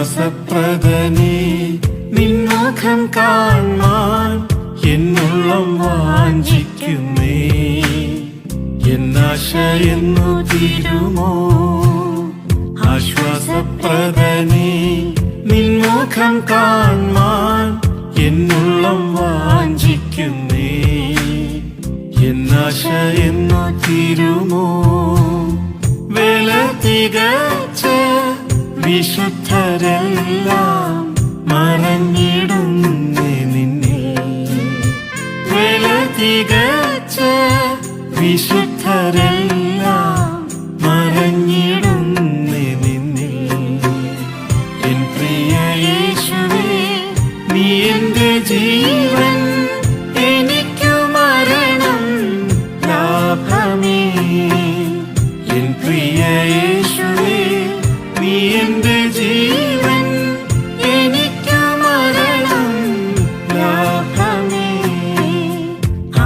ആശ്വാസപ്രദനേ നിൻമുഖം കാൺമാൻ എന്നുള്ളം വാഞ്ചിക്കുന്നേ. എന്നാശ എന്നു തീരുമോ ആശ്വാസപ്രദനേ നിൻമുഖം കാൺമാൻ എന്നുള്ളം വാഞ്ചിക്കുന്നേ. എന്നാശ എന്നു തീരുമോ വേല തികച്ച വിശുദ്ധരെല്ലാം മറഞ്ഞിടുന്നേ നിന്നിൽ. വേല തികച്ച വിശുദ്ധരെല്ലാം മറഞ്ഞിടുന്നേ നിന്നിൽ. എൻ പ്രിയ യേശുവേ നീ എന്റെ ജീവൻ, എനിക്കു മരണം ലാഭമേ. എൻ പ്രിയ യേശുവേ നീ എന്റെ ജീവൻ, എനിക്കു മരണം ലാഭമേ.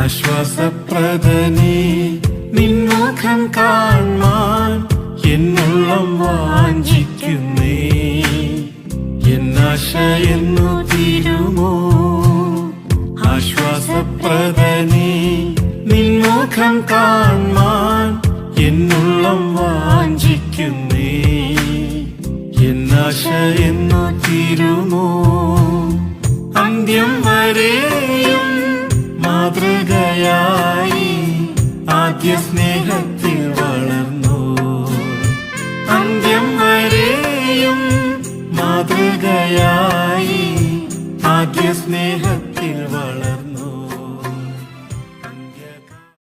ആശ്വാസപ്രദനേ നിൻമുഖം കാൺമാൻ എന്നുള്ളം വാഞ്ചിക്കുന്നേ. എന്നാശ എന്നു തീരുമോ ആശ്വാസപ്രദനേ നിൻമുഖം കാൺമാൻ എന്നുള്ളം വാഞ്ചിക്കുന്നേ. എന്നാശ എന്നു തീരുമോ അന്ത്യം വരെയും മാതൃകയായി ആദ്യ സ്നേഹത്തിൽ വളർന്നു. അന്ത്യം വരെയും മാതൃകയായി ആദ്യ സ്നേഹത്തിൽ വളർന്നു.